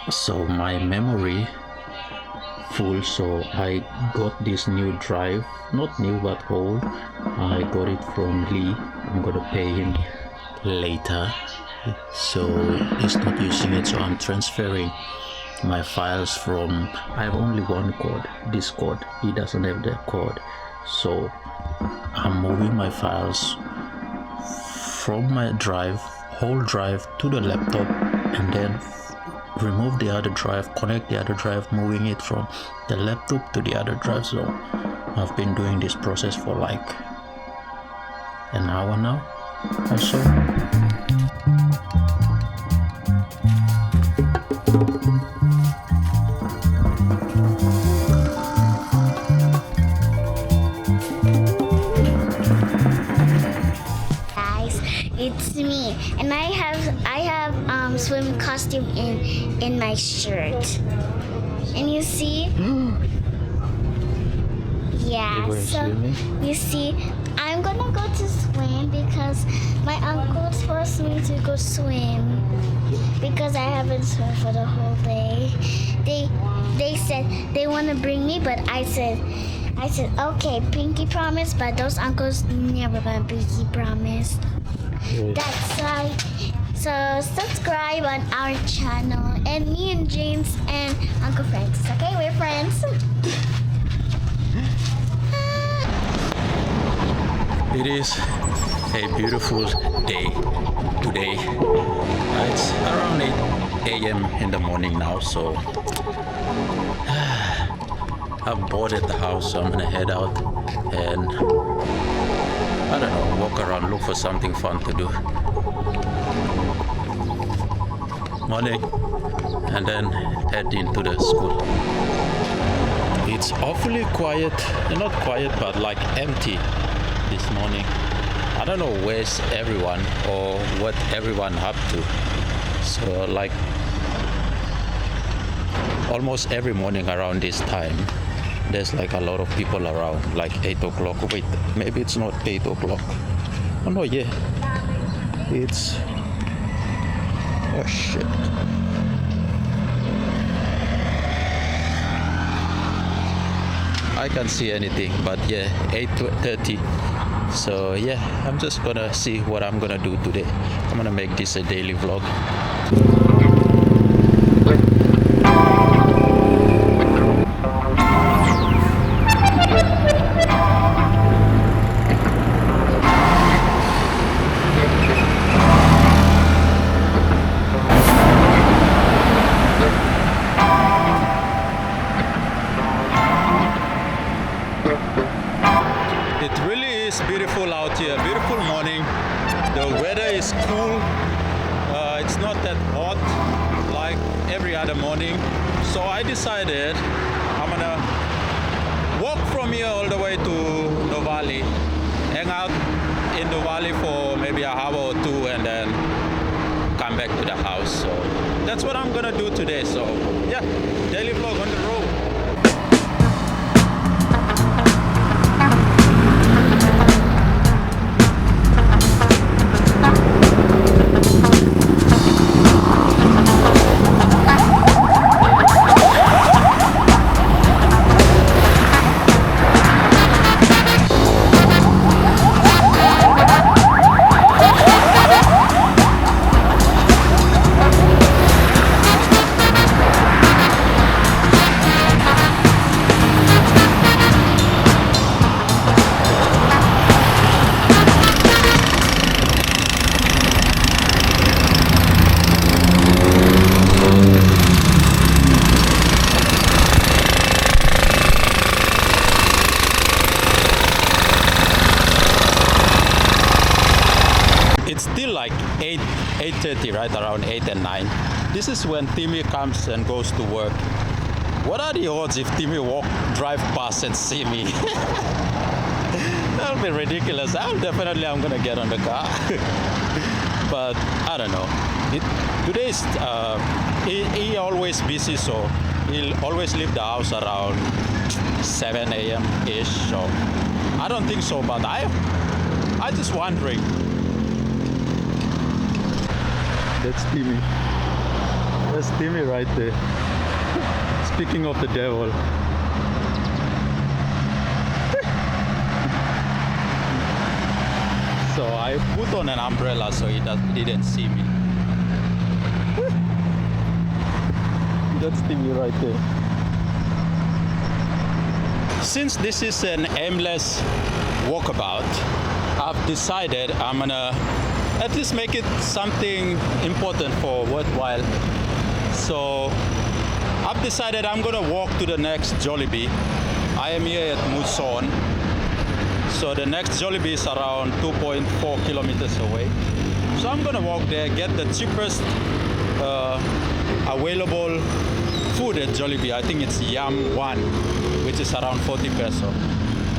so my memory full, so I got this new drive, not new but old. I got it from Lee. I'm gonna pay him later, so he's not using it, so I'm transferring my files from, I have only one code, this code, he doesn't have that code, so I'm moving my files from my drive, whole drive, to the laptop, and then remove the other drive, connect the other drive, moving it from the laptop to the other drive. So I've been doing this process for like an hour now or so. It's me, and I have swim costume in my shirt, and you see, yeah. So you see, I'm gonna go to swim because my uncle forced me to go swim because I haven't swum for the whole day. They said they want to bring me, but I said okay, pinky promise, but those uncles never gonna pinky promise. That's why. So subscribe on our channel, and me and James and Uncle Francis. Okay, we're friends. It is a beautiful day today. It's around 8 a.m. in the morning now, so I've bored at the house, so I'm gonna head out and I don't know, walk around, look for something fun to do. Morning, and then head into the school. It's awfully quiet, not quiet, but like empty this morning. I don't know where's everyone or what everyone up to. So like almost every morning around this time, there's like a lot of people around, like 8 o'clock. Wait, maybe it's not 8 o'clock. Oh no, yeah. It's... oh shit. I can't see anything, but yeah, 8:30. So yeah, I'm just gonna see what I'm gonna do today. I'm gonna make this a daily vlog. Beautiful out here, beautiful morning. The weather is cool. It's not that hot like every other morning, so I decided I'm gonna walk from here all the way to the valley, hang out in the valley for maybe an hour or two, and then come back to the house. So that's what I'm gonna do today. So yeah, daily vlog on the road. Still like 8:30, right around 8 and 9. This is when Timmy comes and goes to work. What are the odds if Timmy drive past and see me? That'll be ridiculous. I'm gonna get on the car. But I don't know. Today's he always busy, so he'll always leave the house around 7 a.m. ish. So I don't think so, but I just wondering. That's Timmy. That's Timmy right there. Speaking of the devil. So I put on an umbrella so he didn't see me. That's Timmy right there. Since this is an aimless walkabout, I've decided I'm gonna at least make it something important for worthwhile. So I've decided I'm gonna walk to the next Jollibee. I am here at Muson. So the next Jollibee is around 2.4 kilometers away. So I'm gonna walk there, get the cheapest available food at Jollibee. I think it's Yam 1, which is around 40 peso.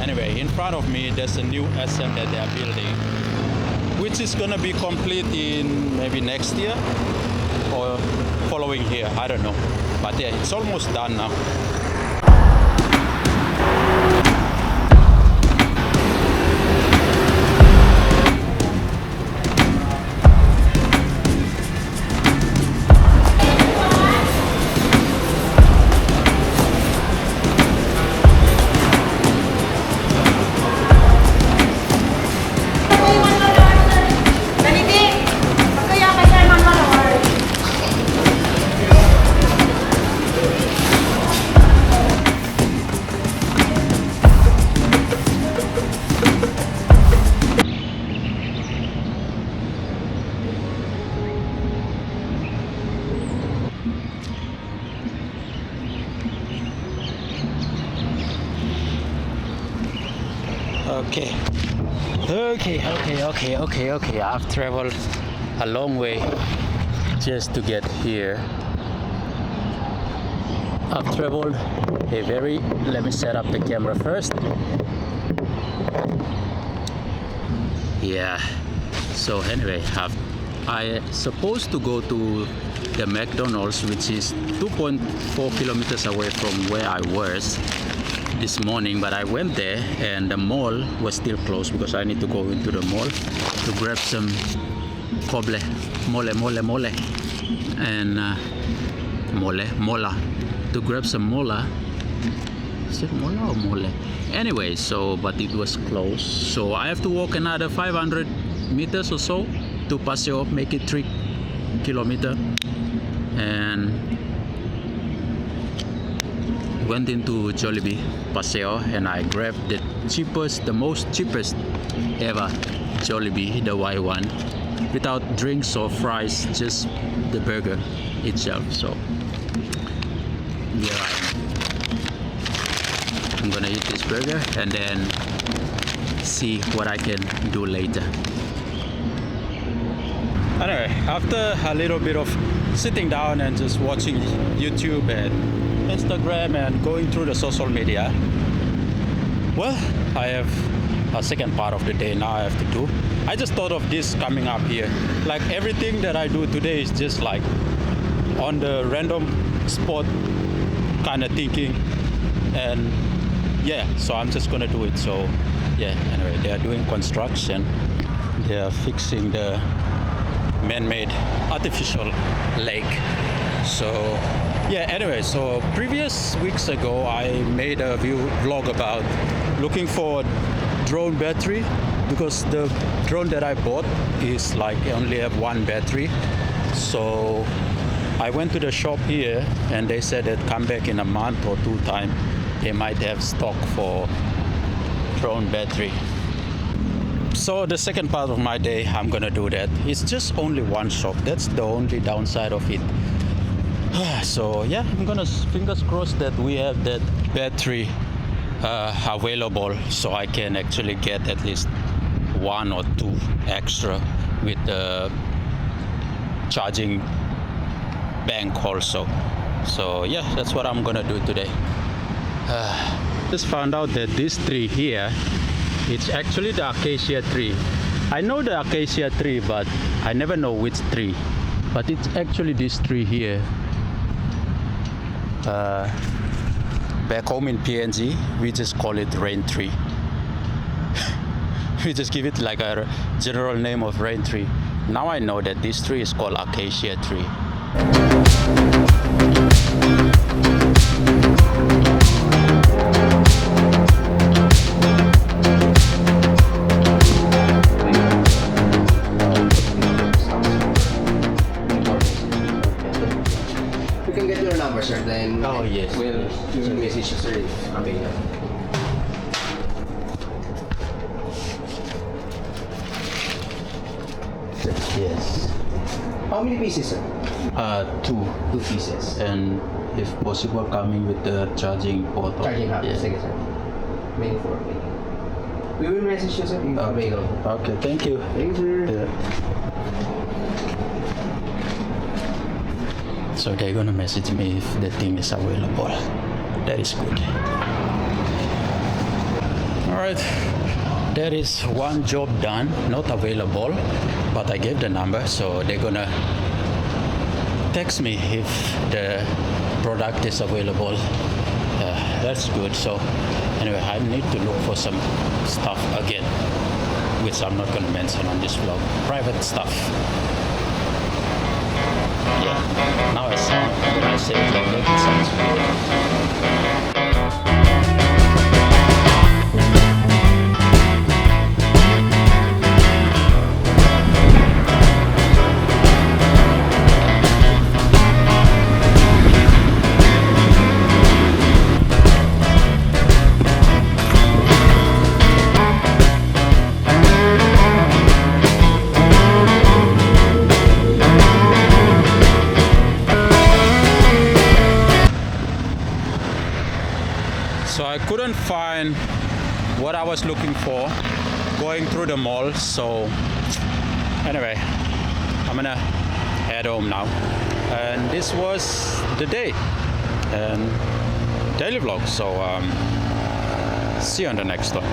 Anyway, in front of me there's a new SM that they are building, which is gonna be complete in maybe next year or following year, I don't know. But yeah, it's almost done now. Okay. I've traveled a long way just to get here. I've traveled a very, let me set up the camera first. Yeah, so anyway, I supposed to go to the McDonald's, which is 2.4 kilometers away from where I was this morning, but I went there and the mall was still closed because I need to go into the mall to grab some mole and mola, to grab some mola. Is it mola or mole? Anyway, so but it was closed, so I have to walk another 500 meters or so to Paseo, make it 3 kilometers, and went into Jollibee Paseo and I grabbed the most cheapest ever Jollibee, the white one, without drinks or fries, just the burger itself. So yeah, I'm gonna eat this burger and then see what I can do later. Anyway, after a little bit of sitting down and just watching YouTube and Instagram and going through the social media, well, I have a second part of the day now I have to do. I just thought of this coming up here. Like everything that I do today is just like on the random spot kind of thinking, and yeah, so I'm just gonna do it. So yeah, anyway, they are doing construction. They are fixing the man-made artificial lake. So yeah, anyway, so previous weeks ago I made a vlog about looking for drone battery, because the drone that I bought is like only have one battery. So I went to the shop here and they said that come back in a month or 2 time they might have stock for drone battery. So the second part of my day I'm gonna do that. It's just only one shop, that's the only downside of it. So yeah, I'm gonna fingers crossed that we have that battery available, so I can actually get at least 1 or 2 extra with the charging bank also. So yeah, that's what I'm gonna do today. Just found out that this tree here, it's actually the acacia tree. I know the acacia tree, but I never know which tree. But it's actually this tree here. Back home in PNG, we just call it rain tree. We just give it like a general name of rain tree. Now I know that this tree is called acacia tree. We can get your number, sir. Then Oh, yes. we'll message you, sir, if available. Yes. How many pieces, sir? Two. 2 pieces. And if possible, coming with the charging port. Charging hub. Yeah. Sige, sir. Main 4. We will message you, sir, if available. Okay, thank you. Thank you, sir. Yeah. So they're gonna message me if the thing is available. That is good. Alright, there is one job done, not available, but I gave the number, so they're gonna text me if the product is available. That's good. So anyway, I need to look for some stuff again, which I'm not gonna mention on this vlog. Private stuff. Yeah, now I sound, when I say it like that, it sounds weird. So I couldn't find what I was looking for going through the mall. So anyway, I'm gonna head home now. And this was the day and daily vlog. So see you on the next one.